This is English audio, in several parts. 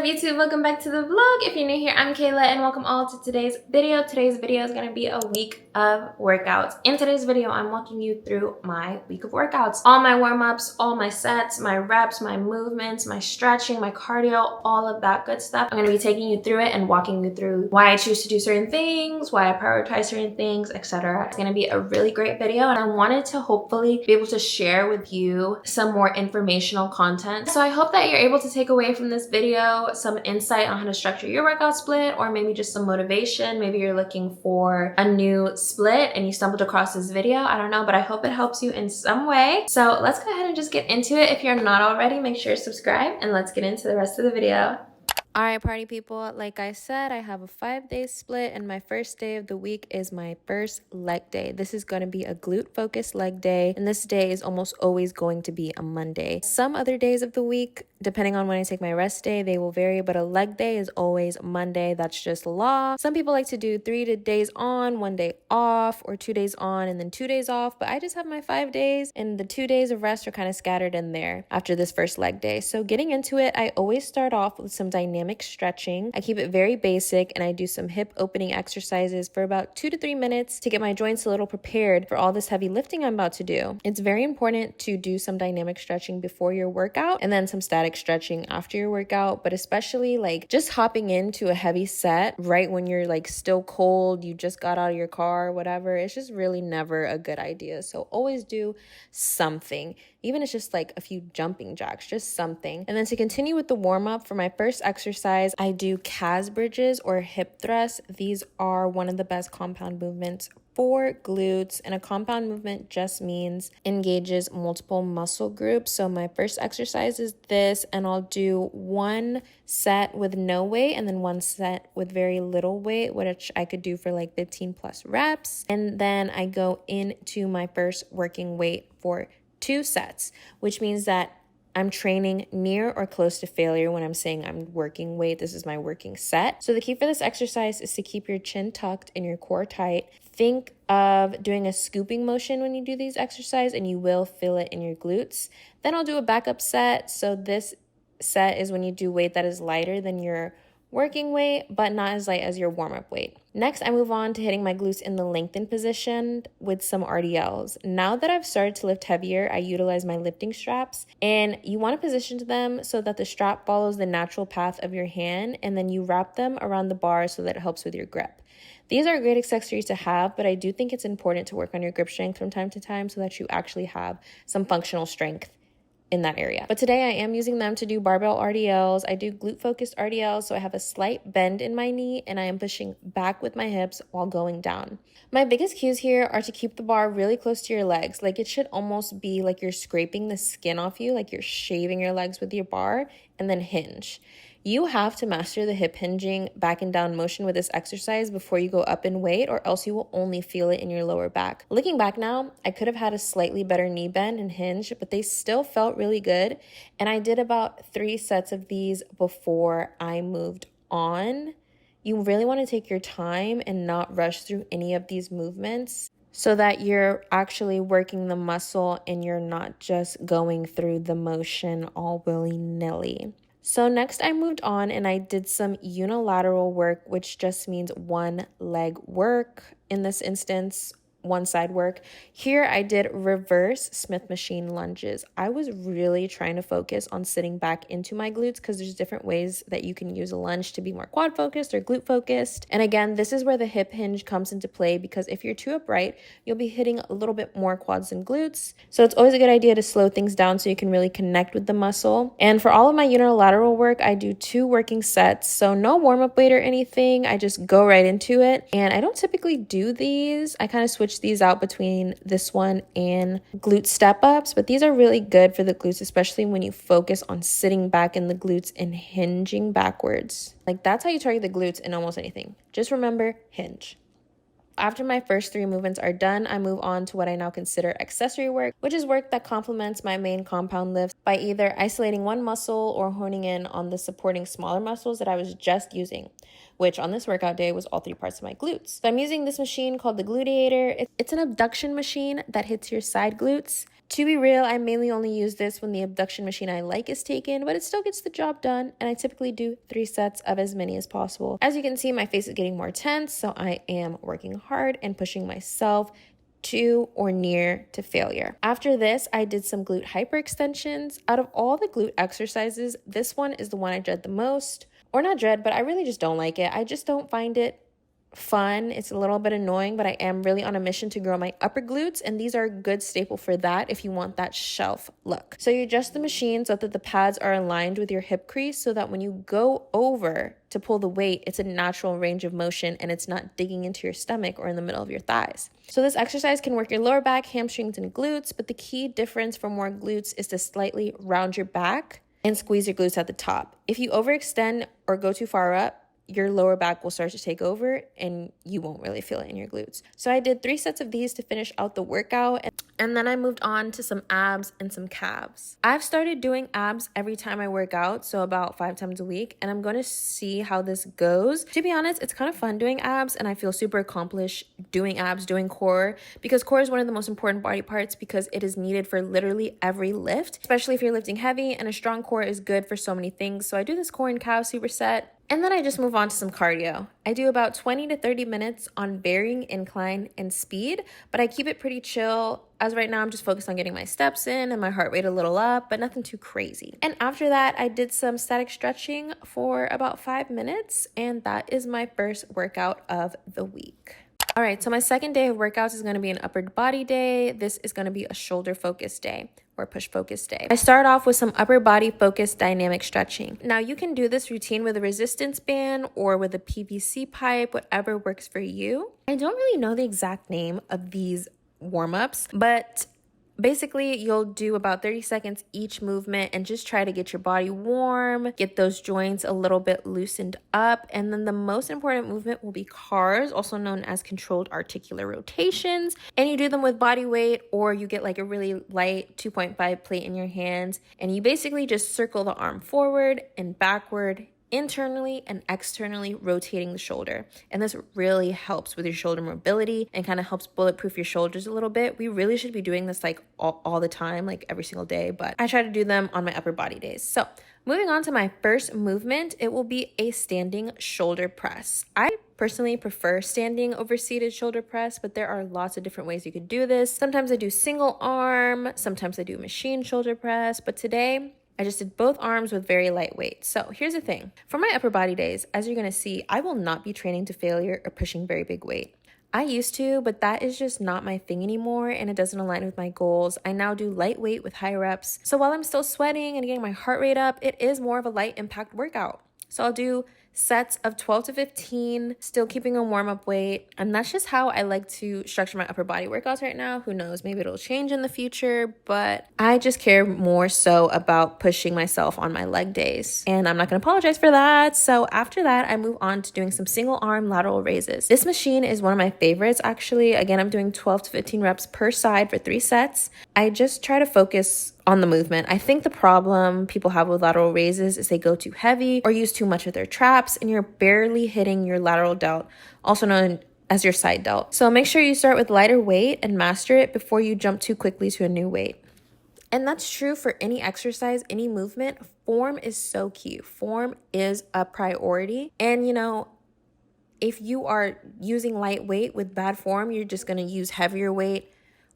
up, YouTube? Welcome back to the vlog. If you're new here, I'm Kayla and welcome all to today's video. Today's video is going to be a week of workouts. In today's video, I'm walking you through my week of workouts. All my warm-ups, all my sets, my reps, my movements, my stretching, my cardio, all of that good stuff. I'm going to be taking you through it and walking you through why I choose to do certain things, why I prioritize certain things, etc. It's going to be a really great video and I wanted to hopefully be able to share with you some more informational content. So I hope that you're able to take away from this video some insight on how to structure your workout split, or maybe just some motivation. Maybe you're looking for a new split and you stumbled across this video. I don't know, but I hope it helps you in some way. So let's go ahead and just get into it. If you're not already, make sure to subscribe and let's get into the rest of the video. All right, party people, like I said, I have a 5-day split and my first day of the week is my first leg day. This is going to be a glute focused leg day, and this day is almost always going to be a Monday. Some other days of the week, depending on when I take my rest day, they will vary, but a leg day is always Monday. That's just law. Some people like to do 3 days on, 1 day off, or 2 days on and then 2 days off, but I just have my 5 days and the 2 days of rest are kind of scattered in there after this first leg day. So getting into it, I always start off with some dynamic stretching. I keep it very basic and I do some hip opening exercises for about 2 to 3 minutes to get my joints a little prepared for all this heavy lifting I'm about to do. It's very important to do some dynamic stretching before your workout and then some static stretching after your workout, but especially like just hopping into a heavy set right when you're like still cold, you just got out of your car, whatever, it's just really never a good idea. So always do something, even if it's just like a few jumping jacks, just something. And then to continue with the warm-up for my first exercise, I do calves bridges or hip thrusts. These are one of the best compound movements for glutes, and a compound movement just means engages multiple muscle groups. So my first exercise is this, and I'll do 1 set with no weight and then 1 set with very little weight, which I could do for like 15 plus reps. And then I go into my first working weight for 2 sets, which means that I'm training near or close to failure when I'm saying I'm working weight. This is my working set. So the key for this exercise is to keep your chin tucked and your core tight. Think of doing a scooping motion when you do these exercises and you will feel it in your glutes. Then I'll do a backup set. So this set is when you do weight that is lighter than your working weight, but not as light as your warm-up weight. Next, I move on to hitting my glutes in the lengthened position with some RDLs. Now that I've started to lift heavier, I utilize my lifting straps, and you want to position them so that the strap follows the natural path of your hand, and then you wrap them around the bar so that it helps with your grip. These are great accessories to have, but I do think it's important to work on your grip strength from time to time so that you actually have some functional strength in that area. But today I am using them to do barbell RDLs. I do glute focused RDLs, so I have a slight bend in my knee and I am pushing back with my hips while going down. My biggest cues here are to keep the bar really close to your legs. Like it should almost be like you're scraping the skin off you, like you're shaving your legs with your bar, and then hinge. You have to master the hip hinging back and down motion with this exercise before you go up in weight, or else you will only feel it in your lower back. Looking back now, I could have had a slightly better knee bend and hinge, but they still felt really good. And I did about 3 sets of these before I moved on. You really want to take your time and not rush through any of these movements so that you're actually working the muscle and you're not just going through the motion all willy-nilly. So next I moved on and I did some unilateral work, which just means 1 leg work. In this instance, 1 side work. Here I did reverse Smith machine lunges. I was really trying to focus on sitting back into my glutes because there's different ways that you can use a lunge to be more quad focused or glute focused. And again, this is where the hip hinge comes into play, because if you're too upright, you'll be hitting a little bit more quads and glutes. So it's always a good idea to slow things down so you can really connect with the muscle. And for all of my unilateral work, I do 2 working sets. So no warm-up weight or anything. I just go right into it. And I don't typically do these. I kind of switch these out between this one and glute step-ups, but these are really good for the glutes, especially when you focus on sitting back in the glutes and hinging backwards. Like that's how you target the glutes in almost anything. Just remember, hinge. After my first 3 movements are done, I move on to what I now consider accessory work, which is work that complements my main compound lift by either isolating 1 muscle or honing in on the supporting smaller muscles that I was just using, which on this workout day was all 3 parts of my glutes. So I'm using this machine called the gluteator. It's an abduction machine that hits your side glutes. To be real, I mainly only use this when the abduction machine I like is taken, but it still gets the job done, and I typically do 3 sets of as many as possible. As you can see, my face is getting more tense, so I am working hard and pushing myself to or near to failure. After this, I did some glute hyperextensions. Out of all the glute exercises, this one is the one I dread the most. Or not dread, but I really just don't like it. I just don't find it fun. It's a little bit annoying, but I am really on a mission to grow my upper glutes, and these are a good staple for that if you want that shelf look. So you adjust the machine so that the pads are aligned with your hip crease so that when you go over to pull the weight, it's a natural range of motion and it's not digging into your stomach or in the middle of your thighs. So this exercise can work your lower back, hamstrings, and glutes, but the key difference for more glutes is to slightly round your back and squeeze your glutes at the top. If you overextend or go too far up, your lower back will start to take over and you won't really feel it in your glutes. So I did 3 sets of these to finish out the workout, and then I moved on to some abs and some calves. I've started doing abs every time I work out, so about 5 times a week, and I'm going to see how this goes. To be honest, it's kind of fun doing abs, and I feel super accomplished doing abs, doing core, because core is one of the most important body parts because it is needed for literally every lift, especially if you're lifting heavy, and a strong core is good for so many things. So I do this core and calf superset. And then I just move on to some cardio. I do about 20 to 30 minutes on varying incline and speed, but I keep it pretty chill. As right now, I'm just focused on getting my steps in and my heart rate a little up, but nothing too crazy. And after that, I did some static stretching for about 5 minutes, and that is my first workout of the week. All right, so my second day of workouts is going to be an upper body day. This is going to be a shoulder focused day or push focused day. I start off with some upper body focused dynamic stretching. Now you can do this routine with a resistance band or with a PVC pipe, whatever works for you. I don't really know the exact name of these warm-ups, but basically, you'll do about 30 seconds each movement and just try to get your body warm, get those joints a little bit loosened up. And then the most important movement will be CARs, also known as controlled articular rotations. And you do them with body weight, or you get like a really light 2.5 plate in your hands. And you basically just circle the arm forward and backward, internally and externally rotating the shoulder. And this really helps with your shoulder mobility and kind of helps bulletproof your shoulders a little bit. We really should be doing this like all the time, like every single day, but I try to do them on my upper body days. So moving on to my first movement, it will be a standing shoulder press. I personally prefer standing over seated shoulder press, but there are lots of different ways you could do this. Sometimes I do single arm, sometimes I do machine shoulder press, but today I just did both arms with very light weight. So here's the thing. For my upper body days, as you're going to see, I will not be training to failure or pushing very big weight. I used to, but that is just not my thing anymore, and it doesn't align with my goals. I now do lightweight with high reps. So while I'm still sweating and getting my heart rate up, it is more of a light impact workout. So I'll do sets of 12 to 15, still keeping a warm-up weight. And that's just how I like to structure my upper body workouts right now. Who knows, maybe it'll change in the future, but I just care more so about pushing myself on my leg days. And I'm not gonna apologize for that. So after that, I move on to doing some single arm lateral raises. This machine is one of my favorites, actually. Again, I'm doing 12 to 15 reps per side for 3 sets. I just try to focus on the movement. I think the problem people have with lateral raises is they go too heavy or use too much of their traps, and you're barely hitting your lateral delt, also known as your side delt. So make sure you start with lighter weight and master it before you jump too quickly to a new weight. And that's true for any exercise, any movement. Form is so key. Form is a priority. And if you are using light weight with bad form, you're just going to use heavier weight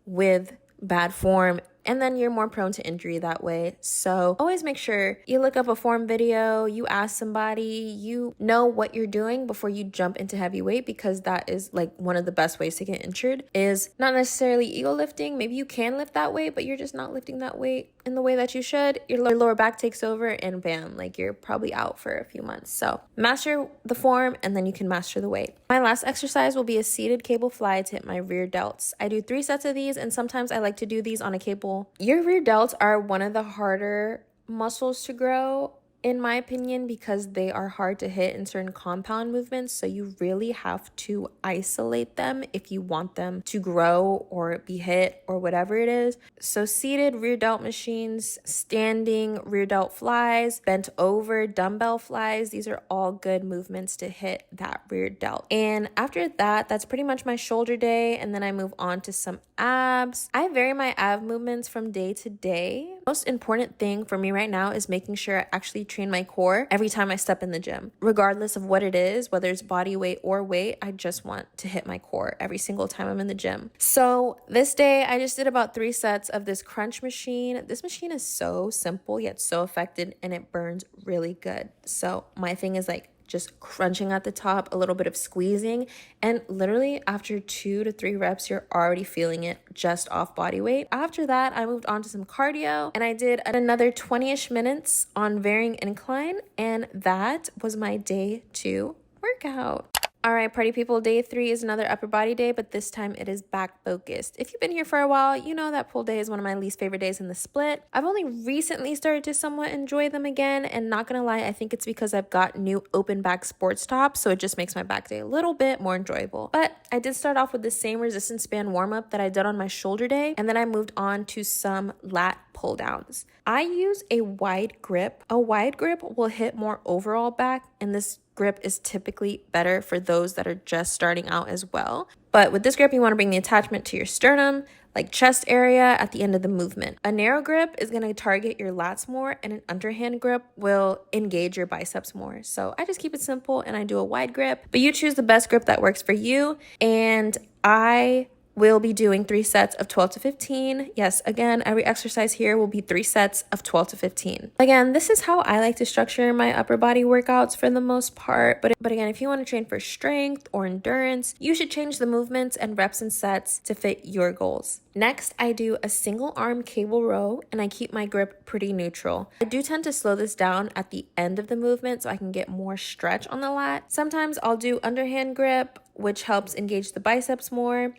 with bad form, and then you're more prone to injury that way. So always make sure you look up a form video, you ask somebody, you know what you're doing before you jump into heavy weight, because that is like one of the best ways to get injured. Is not necessarily ego lifting. Maybe you can lift that weight, but you're just not lifting that weight in the way that you should. Your lower back takes over and bam, like you're probably out for a few months. So master the form and then you can master the weight. My last exercise will be a seated cable fly to hit my rear delts. I do 3 sets of these, and sometimes I like to do these on a cable. Your rear delts are one of the harder muscles to grow, in my opinion, because they are hard to hit in certain compound movements. So you really have to isolate them if you want them to grow or be hit or whatever it is. So seated rear delt machines, standing rear delt flies, bent over dumbbell flies, these are all good movements to hit that rear delt. And after that, that's pretty much my shoulder day. And then I move on to some abs. I vary my ab movements from day to day. Most important thing for me right now is making sure I actually train my core every time I step in the gym. Regardless of what it is, whether it's body weight or weight, I just want to hit my core every single time I'm in the gym. So this day, I just did about 3 sets of this crunch machine. This machine is so simple yet so effective, and it burns really good. So my thing is like just crunching at the top, a little bit of squeezing, and literally after 2 to 3 reps, you're already feeling it just off body weight. After that, I moved on to some cardio, and I did another 20-ish minutes on varying incline, and that was my day 2 workout. All right, party people, day 3 is another upper body day, but this time it is back focused. If you've been here for a while, you know that pull day is one of my least favorite days in the split. I've only recently started to somewhat enjoy them again, and not gonna lie, I think it's because I've got new open back sports tops, so it just makes my back day a little bit more enjoyable. But I did start off with the same resistance band warm-up that I did on my shoulder day, and then I moved on to some lat pull downs. I use a wide grip. A wide grip will hit more overall back, and this grip is typically better for those that are just starting out as well. But with this grip, you want to bring the attachment to your sternum, like chest area at the end of the movement. A narrow grip is going to target your lats more, and an underhand grip will engage your biceps more. So I just keep it simple and I do a wide grip, but you choose the best grip that works for you. And I will be doing 3 sets of 12 to 15. Yes, again, every exercise here will be 3 sets of 12 to 15. Again, this is how I like to structure my upper body workouts for the most part. But again, if you want to train for strength or endurance, you should change the movements and reps and sets to fit your goals. Next, I do a single arm cable row, and I keep my grip pretty neutral. I do tend to slow this down at the end of the movement so I can get more stretch on the lat. Sometimes I'll do underhand grip, which helps engage the biceps more.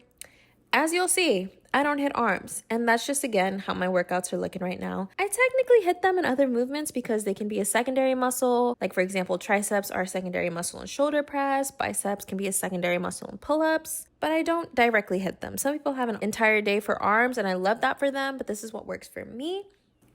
As you'll see, I don't hit arms, and that's just, again, how my workouts are looking right now. I technically hit them in other movements because they can be a secondary muscle. Like, for example, triceps are a secondary muscle in shoulder press, biceps can be a secondary muscle in pull-ups, but I don't directly hit them. Some people have an entire day for arms, and I love that for them, but this is what works for me.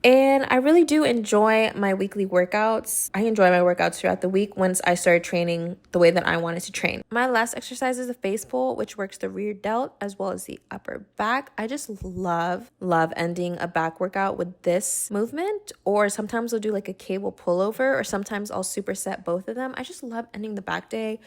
And I really do enjoy my weekly workouts. I enjoy my workouts throughout the week once I started training the way that I wanted to train. My last exercise is a face pull, which works the rear delt as well as the upper back. I just love ending a back workout with this movement, or sometimes I'll do like a cable pullover, or sometimes I'll superset both of them. I just love ending the back day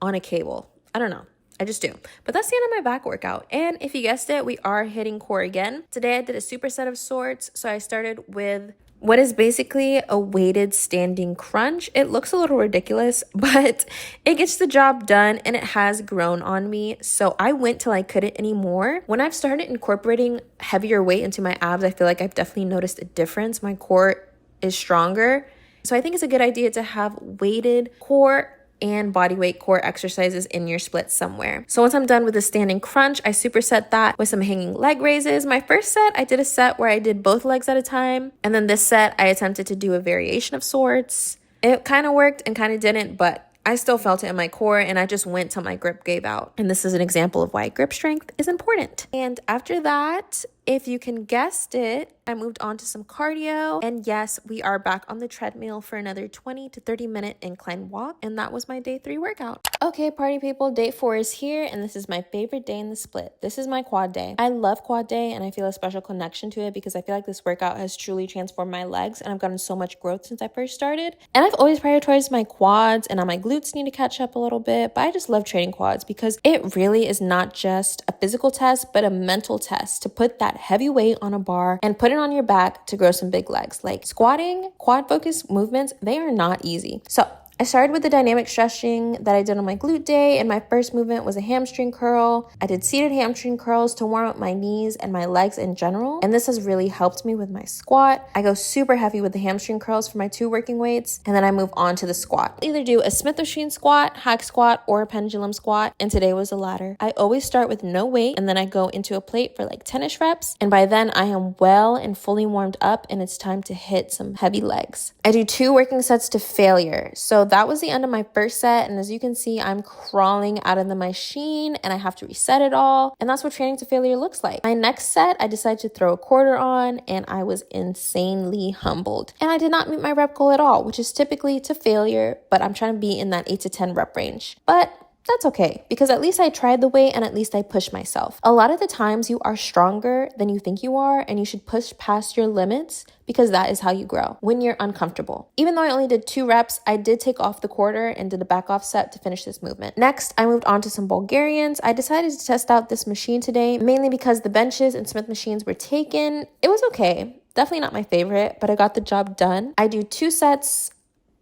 on a cable. I don't know. I just do. But that's the end of my back workout. And if you guessed it, we are hitting core again. Today I did a superset of sorts. So I started with what is basically a weighted standing crunch. It looks a little ridiculous, but it gets the job done, and it has grown on me. So I went till I couldn't anymore. When I've started incorporating heavier weight into my abs, I feel like I've definitely noticed a difference. My core is stronger. So I think it's a good idea to have weighted core and body weight core exercises in your split somewhere. So once I'm done with the standing crunch, I superset that with some hanging leg raises. My first set, I did a set where I did both legs at a time. And then this set, I attempted to do a variation of sorts. It kind of worked and kind of didn't, but I still felt it in my core, and I just went till my grip gave out. And this is an example of why grip strength is important. And after that, if you can guess it, I moved on to some cardio. And yes, we are back on the treadmill for another 20 to 30 minute incline walk. And that was my day 3 workout. Okay, party people, day 4 is here, and this is my favorite day in the split. This is my quad day. I love quad day, and I feel a special connection to it because I feel like this workout has truly transformed my legs, and I've gotten so much growth since I first started. And I've always prioritized my quads, and now my glutes need to catch up a little bit, but I just love training quads because it really is not just a physical test, but a mental test to put that heavy weight on a bar and put it on your back to grow some big legs. Like squatting, quad focused movements, they are not easy. So I I started with the dynamic stretching that I did on my glute day, and my first movement was a hamstring curl. I did seated hamstring curls to warm up my knees and my legs in general, and this has really helped me with my squat. I go super heavy with the hamstring curls for my 2 working weights, and then I move on to the squat. I either do a Smith machine squat, hack squat, or a pendulum squat, and today was the latter. I always start with no weight, and then I go into a plate for like 10-ish reps, and by then I am well and fully warmed up, and it's time to hit some heavy legs. I do 2 working sets to failure. So that was the end of my first set, and as you can see, I'm crawling out of the machine and I have to reset it all, and that's what training to failure looks like. My next set, I decided to throw a quarter on, and I was insanely humbled. And I did not meet my rep goal at all, which is typically to failure, but I'm trying to be in that 8 to 10 rep range. But that's okay, because at least I tried the weight and at least I pushed myself. A lot of the times you are stronger than you think you are, and you should push past your limits because that is how you grow when you're uncomfortable. Even though I only did 2 reps, I did take off the quarter and did a back off set to finish this movement. Next, I moved on to some Bulgarians. I decided to test out this machine today, mainly because the benches and Smith machines were taken. It was okay. Definitely not my favorite, but I got the job done. I do 2 sets.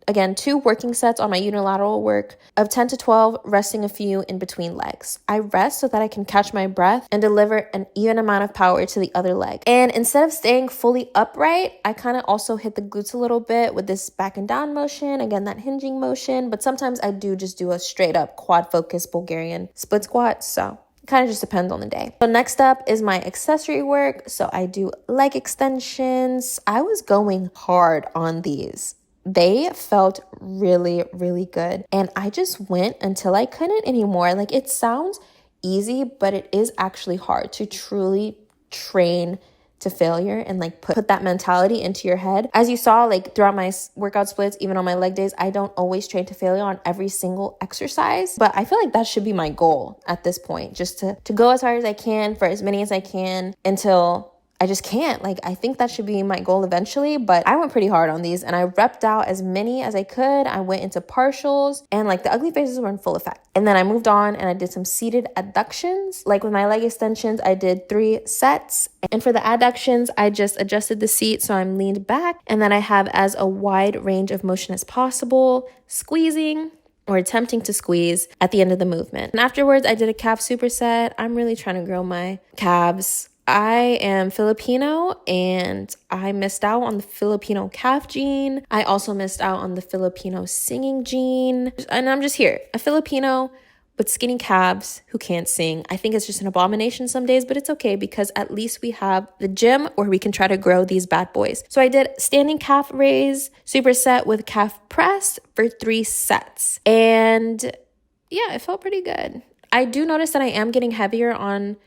Again, 2 working sets on my unilateral work of 10 to 12, resting a few in between legs. I rest so that I can catch my breath and deliver an even amount of power to the other leg. And instead of staying fully upright, I kind of also hit the glutes a little bit with this back and down motion, again, that hinging motion, but sometimes I do just do a straight up quad focus Bulgarian split squat, so it kind of just depends on the day. So next up is my accessory work. So I do leg extensions. I was going hard on these. They felt really, really good. And I just went until I couldn't anymore. Like, it sounds easy, but it is actually hard to truly train to failure and like put that mentality into your head. As you saw, like throughout my workout splits, even on my leg days, I don't always train to failure on every single exercise, but I feel like that should be my goal at this point, just to go as hard as I can for as many as I can until I just can't. Like, I think that should be my goal eventually, but I went pretty hard on these and I repped out as many as I could. I went into partials and like the ugly faces were in full effect. And then I moved on and I did some seated adductions. Like with my leg extensions, I did 3 sets. And for the adductions, I just adjusted the seat so I'm leaned back. And then I have as a wide range of motion as possible, squeezing or attempting to squeeze at the end of the movement. And afterwards, I did a calf superset. I'm really trying to grow my calves. I am Filipino and I missed out on the Filipino calf gene. I also missed out on the Filipino singing gene. And I'm just here, a Filipino with skinny calves who can't sing. I think it's just an abomination some days, but it's okay because at least we have the gym where we can try to grow these bad boys. So I did standing calf raise, superset with calf press for 3 sets. And yeah, it felt pretty good. I do notice that I am getting heavier on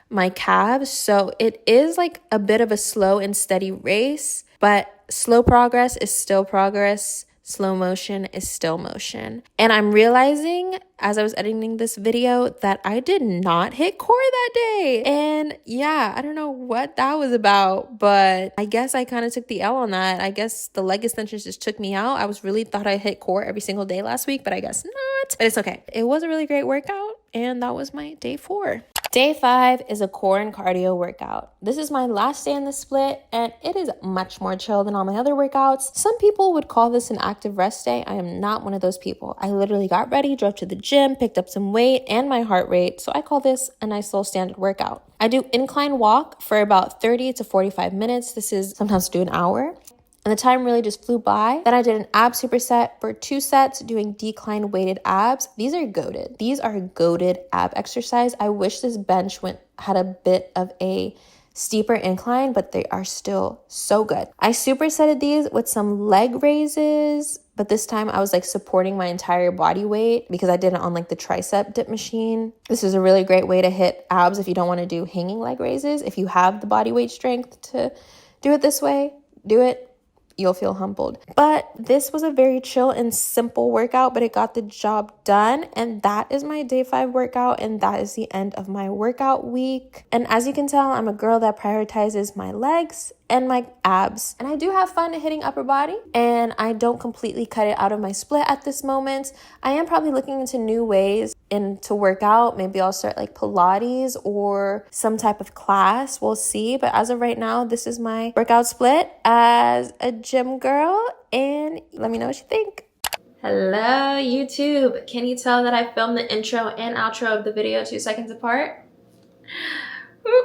my calves, so it is like a bit of a slow and steady race, but slow progress is still progress. Slow motion is still motion. And I'm realizing as I was editing this video that I did not hit core that day. And yeah, I don't know what that was about, but I guess I kind of took the L on that. I guess the leg extensions just took me out. I was really thought I hit core every single day last week, but I guess not. But it's okay. It was a really great workout, and that was my day 4. Day 5 is a core and cardio workout. This is my last day in the split, and it is much more chill than all my other workouts. Some people would call this an active rest day. I am not one of those people. I literally got ready, drove to the gym, picked up some weight and my heart rate, so I call this a nice little standard workout. I do incline walk for about 30 to 45 minutes. This is sometimes do an hour. And the time really just flew by. Then I did an ab superset for 2 sets doing decline weighted abs. These are goated. These are goated ab exercise. I wish this bench had a bit of a steeper incline, but they are still so good. I supersetted these with some leg raises, but this time I was like supporting my entire body weight because I did it on like the tricep dip machine. This is a really great way to hit abs if you don't want to do hanging leg raises. If you have the body weight strength to do it this way, do it. You'll feel humbled. But this was a very chill and simple workout, but it got the job done. And that is my day 5 workout. And that is the end of my workout week. And as you can tell, I'm a girl that prioritizes my legs and my abs. And I do have fun hitting upper body, and I don't completely cut it out of my split at this moment. I am probably looking into new ways to work out. Maybe I'll start like Pilates or some type of class. We'll see. But as of right now, this is my workout split as a gym girl, and let me know what you think. Hello, YouTube. Can you tell that I filmed the intro and outro of the video 2 seconds apart?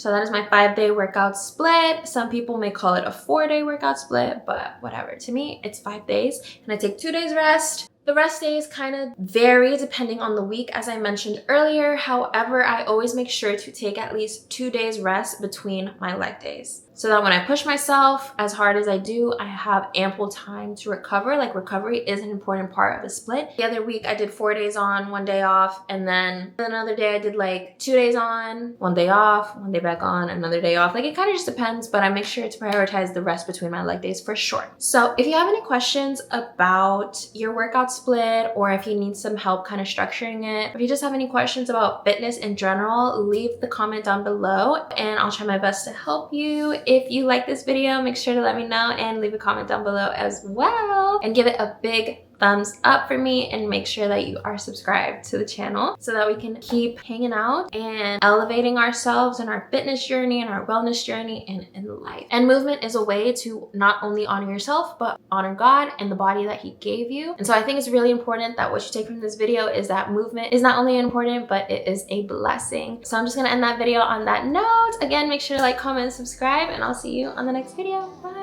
So that is my 5-day workout split. Some people may call it a 4-day workout split, but whatever. To me, it's 5 days, and I take 2 days rest. The rest days kind of vary depending on the week, as I mentioned earlier. However, I always make sure to take at least 2 days rest between my leg days, so that when I push myself as hard as I do, I have ample time to recover. Like, recovery is an important part of a split. The other week I did 4 days on, 1 day off, and then another day I did like 2 days on, 1 day off, 1 day back on, another day off. Like, it kind of just depends, but I make sure to prioritize the rest between my leg days for sure. So if you have any questions about your workout split, or if you need some help kind of structuring it, if you just have any questions about fitness in general, leave the comment down below and I'll try my best to help you. If you like this video, make sure to let me know and leave a comment down below as well, and give it a big thumbs up for me, and make sure that you are subscribed to the channel so that we can keep hanging out and elevating ourselves in our fitness journey and our wellness journey and in life. And movement is a way to not only honor yourself, but honor God and the body that He gave you. And so I think it's really important that what you take from this video is that movement is not only important, but it is a blessing. So I'm just gonna end that video on that note. Again, make sure to like, comment, and subscribe, and I'll see you on the next video. Bye.